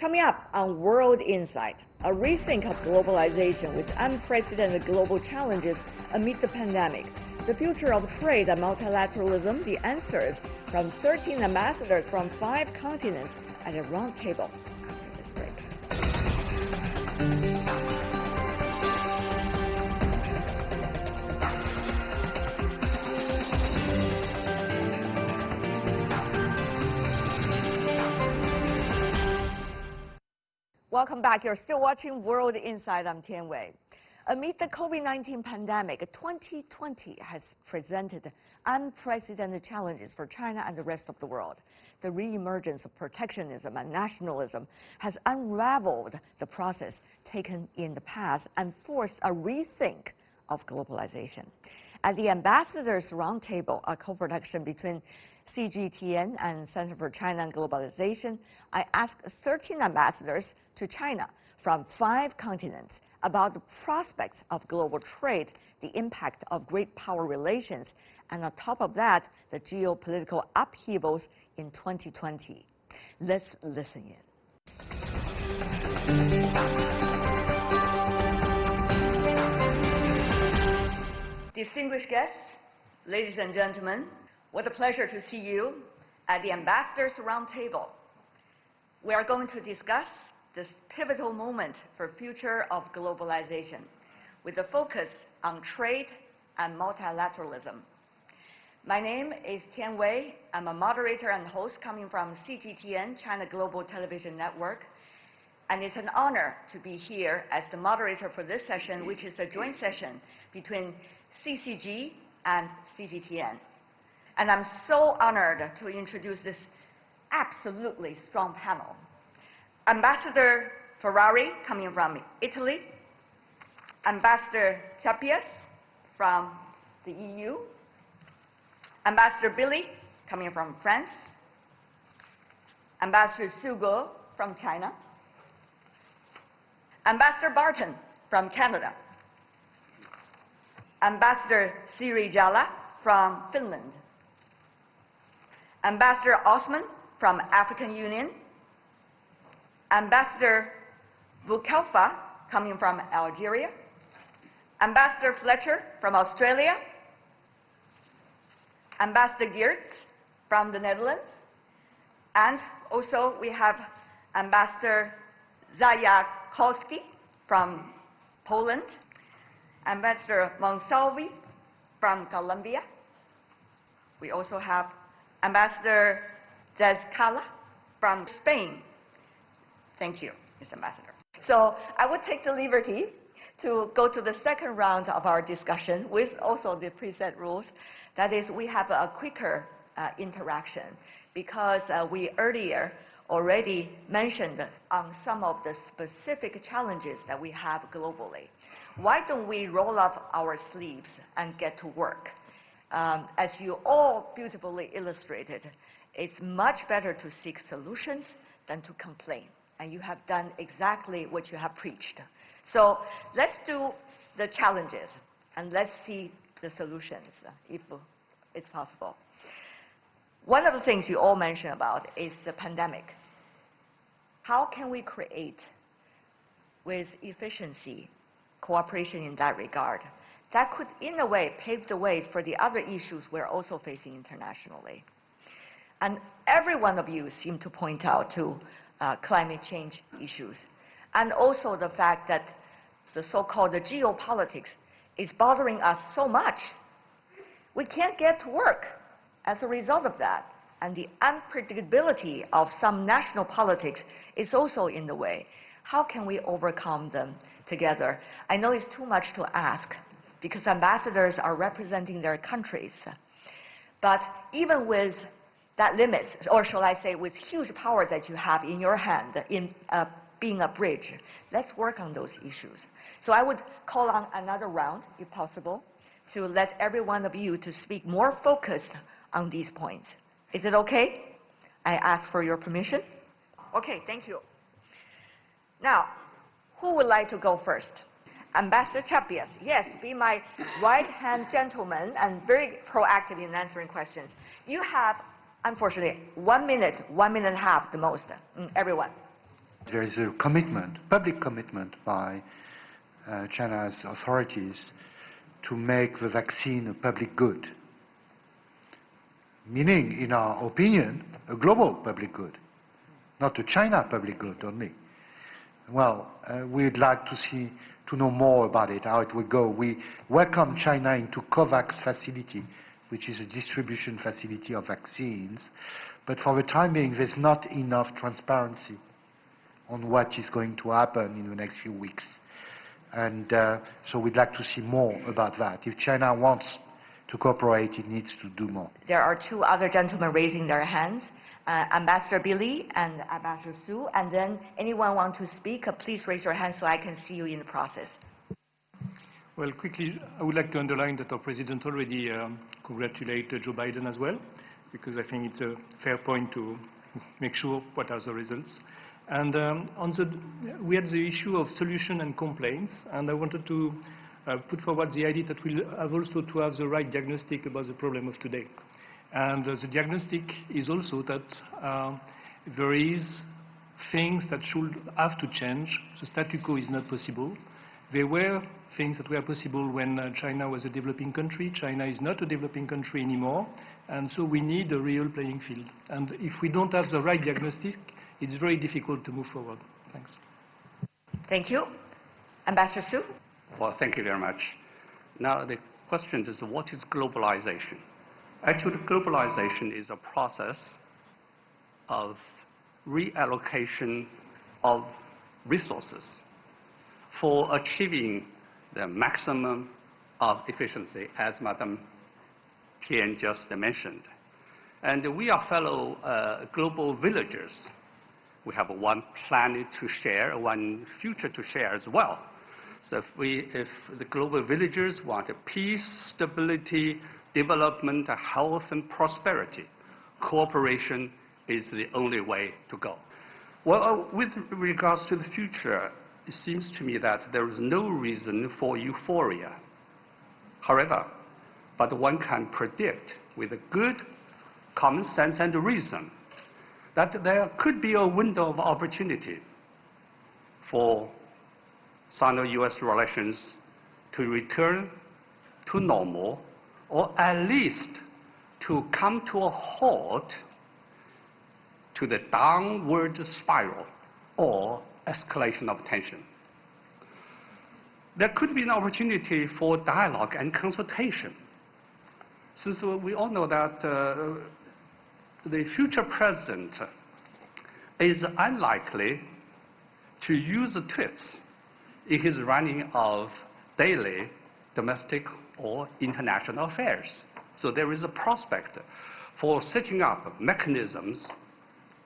Coming up on World Insight, a rethink of globalization with unprecedented global challenges amid the pandemic. The future of trade and multilateralism, the answers from 13 ambassadors from 5 continents at a roundtable after this break. Welcome back. You're still watching World Insight. I'm Tian Wei. Amid the COVID-19 pandemic, 2020 has presented unprecedented challenges for China and the rest of the world. The re-emergence of protectionism and nationalism has unraveled the process taken in the past and forced a rethink of globalization. At the Ambassadors Roundtable, a co-production between CGTN and Center for China and Globalization, I asked 13 ambassadors to China from 5 continents about the prospects of global trade, the impact of great power relations, and on top of that, the geopolitical upheavals in 2020. Let's listen in. Distinguished guests, ladies and gentlemen, what a pleasure to see you at the Ambassadors Roundtable. We are going to discuss this pivotal moment for future of globalization with a focus on trade and multilateralism. My name is Tian Wei. I'm a moderator and host coming from CGTN, China Global Television Network. And it's an honor to be here as the moderator for this session, which is a joint session between CCG and CGTN. And I'm so honored to introduce this absolutely strong panel. Ambassador Ferrari, coming from Italy. Ambassador Chapias from the EU. Ambassador Billy, coming from France. Ambassador Sugo from China. Ambassador Barton from Canada. Ambassador Siri Jala from Finland. Ambassador Osman from African Union. Ambassador Boukelfa, coming from Algeria. Ambassador Fletcher from Australia. Ambassador Geertz from the Netherlands. And also we have Ambassador Zajakowski from Poland. Ambassador Monsalvi from Colombia. We also have Ambassador Zezcala from Spain. Thank you, Mr. Ambassador. So I would take the liberty to go to the second round of our discussion with also the preset rules. That is, we have a quicker interaction because we earlier already mentioned on some of the specific challenges that we have globally. Why don't we roll up our sleeves and get to work? As you all beautifully illustrated, it's much better to seek solutions than to complain. And you have done exactly what you have preached. So let's do the challenges and let's see the solutions if it's possible. One of the things you all mentioned about is the pandemic. How can we create, with efficiency, cooperation in that regard? That could, in a way, pave the way for the other issues we're also facing internationally. And every one of you seem to point out to climate change issues, and also the fact that the so-called geopolitics is bothering us so much. We can't get to work as a result of that, and the unpredictability of some national politics is also in the way. How can we overcome them together? I know it's too much to ask because ambassadors are representing their countries, but even with that limits, or shall I say, with huge power that you have in your hand in being a bridge, let's work on those issues. So I would call on another round, if possible, to let every one of you to speak more focused on these points. Is it okay? I ask for your permission. Okay, thank you. Now, who would like to go first? Ambassador Chapias, yes, be my right-hand gentleman and very proactive in answering questions. You have, unfortunately, 1 minute, 1 minute and a half the most, everyone. There is a commitment, public commitment by China's authorities to make the vaccine a public good, meaning, in our opinion, a global public good, not a China public good only. Well, we'd like to know more about it, how it will go. We welcome China into COVAX facility, which is a distribution facility of vaccines. But for the time being, there's not enough transparency on what is going to happen in the next few weeks. And so we'd like to see more about that. If China wants to cooperate, it needs to do more. There are two other gentlemen raising their hands, Ambassador Billy and Ambassador Su. And then anyone want to speak, please raise your hand so I can see you in the process. Well, quickly, I would like to underline that our president already congratulated Joe Biden as well, because I think it's a fair point to make sure what are the results. And we had the issue of solution and complaints, and I wanted to put forward the idea that we'll have also to have the right diagnostic about the problem of today. And the diagnostic is also that there is things that should have to change. The statu quo is not possible. There were things that were possible when China was a developing country. China is not a developing country anymore, and so we need a real playing field. And if we don't have the right diagnostic, it's very difficult to move forward. Thanks. Thank you. Ambassador Su? Well, thank you very much. Now, the question is, what is globalization? Actually, globalization is a process of reallocation of resources for achieving the maximum of efficiency, as Madame Tian just mentioned. And we are fellow global villagers. We have one planet to share, one future to share as well. So if the global villagers want peace, stability, development, health, and prosperity, cooperation is the only way to go. Well, with regards to the future, it seems to me that there is no reason for euphoria. However, but one can predict with a good common sense and reason that there could be a window of opportunity for Sino-US relations to return to normal, or at least to come to a halt to the downward spiral or escalation of tension. There could be an opportunity for dialogue and consultation, since we all know that the future president is unlikely to use tweets in his running of daily domestic or international affairs. So there is a prospect for setting up mechanisms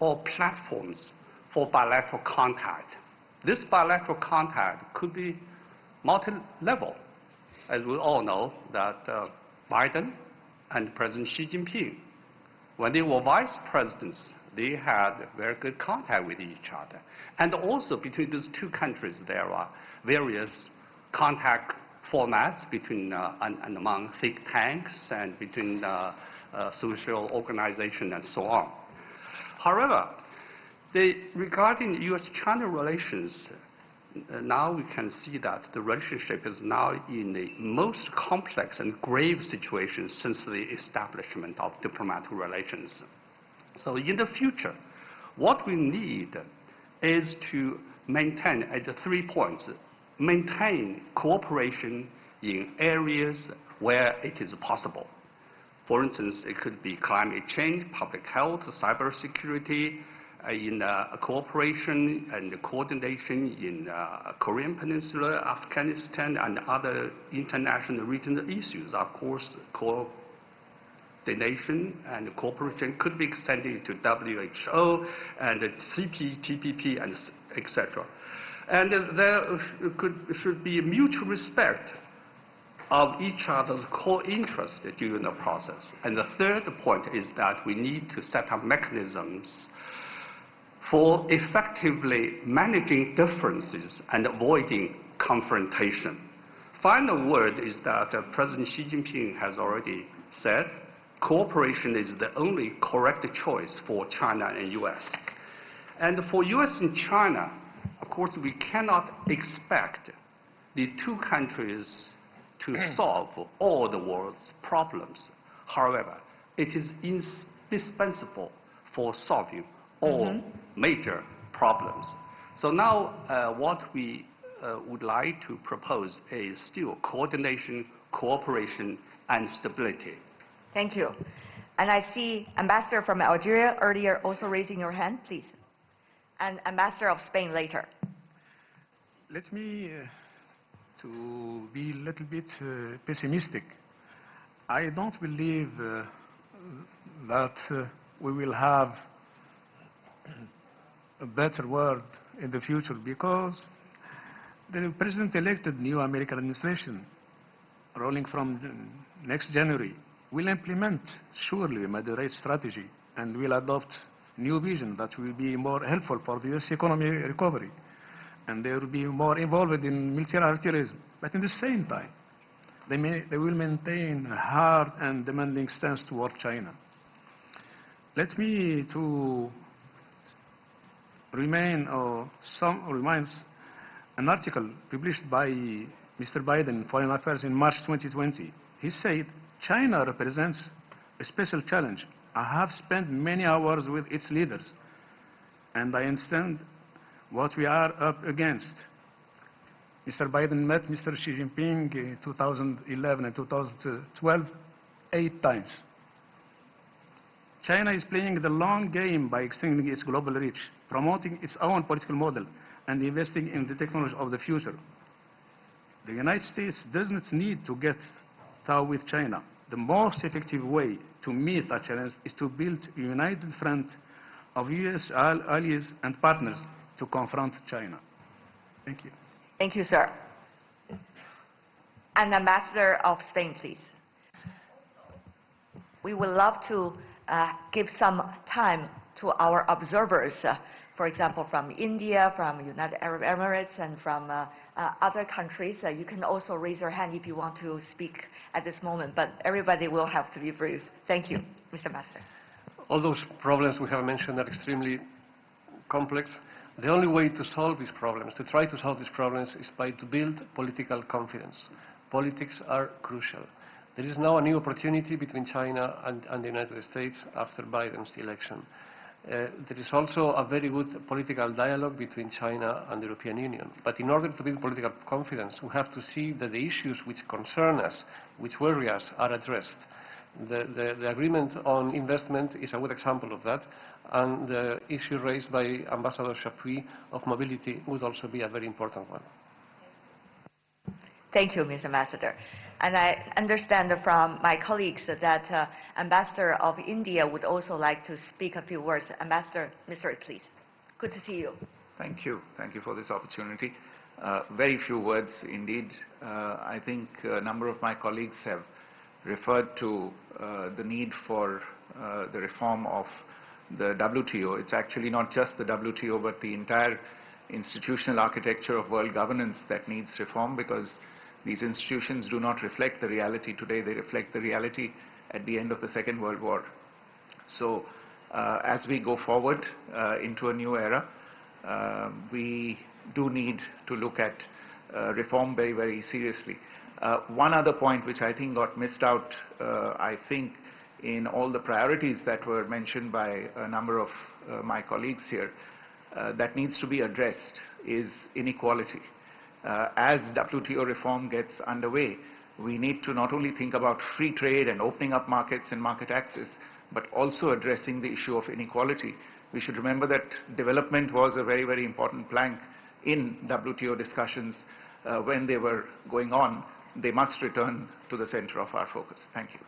or platforms for bilateral contact. This bilateral contact could be multi-level. As we all know that Biden and President Xi Jinping, when they were vice presidents, they had very good contact with each other. And also between these two countries, there are various contact formats between and among think tanks and between social organizations and so on. However, regarding U.S.-China relations, now we can see that the relationship is now in the most complex and grave situation since the establishment of diplomatic relations. So in the future, what we need is to maintain, at 3 points, maintain cooperation in areas where it is possible. For instance, it could be climate change, public health, cybersecurity, in cooperation and coordination in Korean Peninsula, Afghanistan, and other international regional issues. Of course, coordination and cooperation could be extended to WHO and CPTPP, and etc. And there should be mutual respect of each other's core interests during the process. And the third point is that we need to set up mechanisms for effectively managing differences and avoiding confrontation. Final word is that President Xi Jinping has already said cooperation is the only correct choice for China and US. And for US and China, of course, we cannot expect the two countries to solve all the world's problems. However, it is indispensable for solving all major problems. So now what we would like to propose is still coordination, cooperation, and stability. Thank you. And I see Ambassador from Algeria earlier also raising your hand, please. And Ambassador of Spain later. Let me to be a little bit pessimistic. I don't believe that we will have a better world in the future, because the president-elected new American administration, rolling from next January, will implement surely a moderate strategy and will adopt new vision that will be more helpful for the US economy recovery. And they will be more involved in multilateralism. But in the same time, they will maintain a hard and demanding stance toward China. Let me to reminds an article published by Mr. Biden in Foreign Affairs in March 2020. He said, China represents a special challenge. I have spent many hours with its leaders, and I understand what we are up against. Mr. Biden met Mr. Xi Jinping in 2011 and 2012 8 times. China is playing the long game by extending its global reach, promoting its own political model, and investing in the technology of the future. The United States does not need to get tough with China. The most effective way to meet that challenge is to build a united front of US allies and partners to confront China. Thank you. Thank you, sir. And Ambassador of Spain, please. We would love to give some time to our observers, for example, from India, from United Arab Emirates, and from other countries. You can also raise your hand if you want to speak at this moment, but everybody will have to be brief. Thank you, Mr. Ambassador. All those problems we have mentioned are extremely complex. The only way to solve these problems, to try to solve these problems, is to build political confidence. Politics are crucial. There is now a new opportunity between China and the United States after Biden's election. There is also a very good political dialogue between China and the European Union. But in order to build political confidence, we have to see that the issues which concern us, which worry us, are addressed. The agreement on investment is a good example of that, and the issue raised by Ambassador Chapuis of mobility would also be a very important one. Thank you, Mr. Ambassador. And I understand from my colleagues that Ambassador of India would also like to speak a few words. Ambassador Misri, please. Good to see you. Thank you. Thank you for this opportunity. Very few words indeed. I think a number of my colleagues have referred to the need for the reform of the WTO. It's actually not just the WTO, but the entire institutional architecture of world governance that needs reform, because these institutions do not reflect the reality today. They reflect the reality at the end of the Second World War. So as we go forward into a new era, we do need to look at reform very, very seriously. One other point which I think got missed out, I think, in all the priorities that were mentioned by a number of my colleagues here, that needs to be addressed is inequality. As WTO reform gets underway, we need to not only think about free trade and opening up markets and market access, but also addressing the issue of inequality. We should remember that development was a very, very important plank in WTO discussions when they were going on. They must return to the center of our focus. Thank you.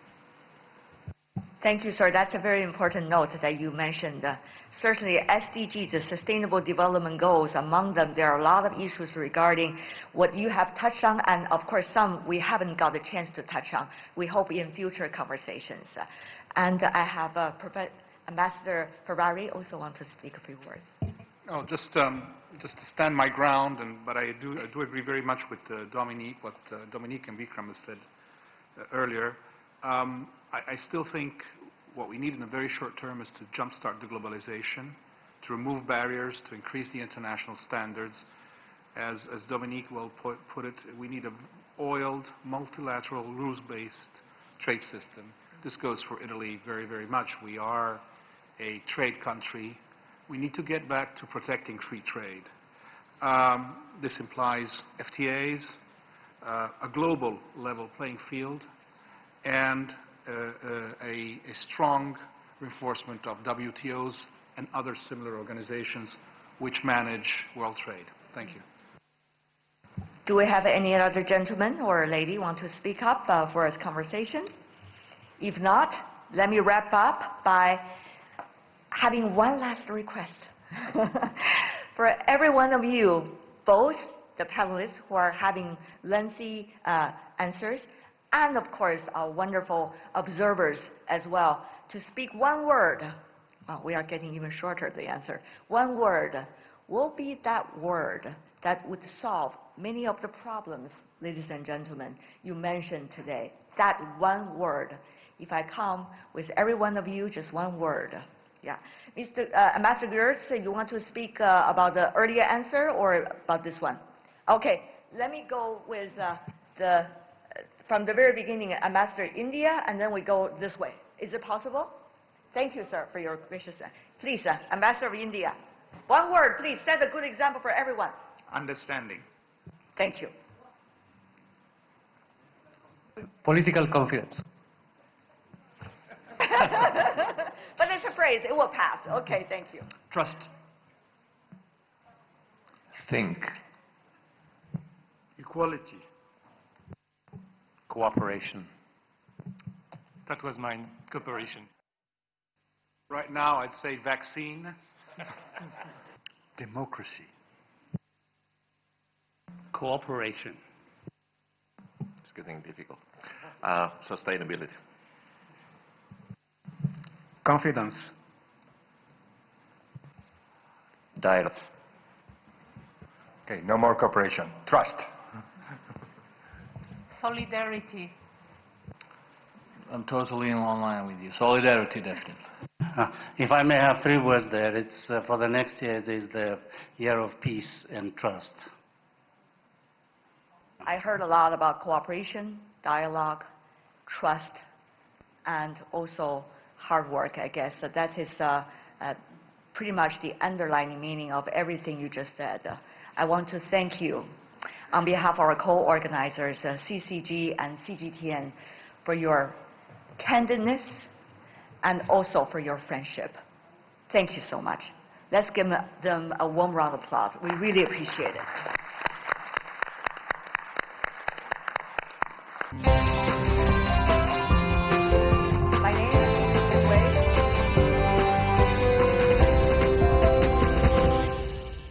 Thank you, sir. That's a very important note that you mentioned. Certainly, SDGs, the Sustainable Development Goals, among them, there are a lot of issues regarding what you have touched on, and of course, some we haven't got a chance to touch on. We hope in future conversations. And I have Ambassador Ferrari also want to speak a few words. Oh, just to stand my ground, but I do agree very much with what Dominique and Vikram has said earlier. I still think what we need in the very short term is to jumpstart the globalization. to remove barriers, to increase the international standards. As Dominique well put it, we need an oiled, multilateral, rules-based trade system. This goes for Italy very, very much. We are a trade country. We need to get back to protecting free trade. This implies FTAs, a global level playing field, and a strong reinforcement of WTOs and other similar organizations which manage world trade. Thank you. Do we have any other gentleman or lady want to speak up for this conversation? If not, let me wrap up by having one last request. For every one of you, both the panelists who are having lengthy answers, and of course our wonderful observers as well, to speak one word. Oh, we are getting even shorter, the answer. One word will be that word that would solve many of the problems, ladies and gentlemen, you mentioned today. That one word. If I come with every one of you, just one word. Yeah. Mr. Ambassador Gertz, you want to speak about the earlier answer or about this one? Okay, let me go with from the very beginning, Ambassador India, and then we go this way. Is it possible? Thank you, sir, for your graciousness. Please, Ambassador of India. One word, please. Set a good example for everyone. Understanding. Thank you. Political confidence. But it's a phrase. It will pass. Okay, thank you. Trust. Think. Equality. Cooperation. That was mine. Cooperation. Right now, I'd say vaccine. Democracy. Cooperation. It's getting difficult. Sustainability. Confidence. Dialogue. Okay, no more cooperation. Trust. Solidarity. I'm totally in line with you. Solidarity, definitely. If I may have 3 words there, it's for the next year, it is the year of peace and trust. I heard a lot about cooperation, dialogue, trust, and also hard work, I guess. So that is pretty much the underlying meaning of everything you just said. I want to thank you on behalf of our co-organizers, CCG and CGTN, for your candidness and also for your friendship. Thank you so much. Let's give them a warm round of applause. We really appreciate it.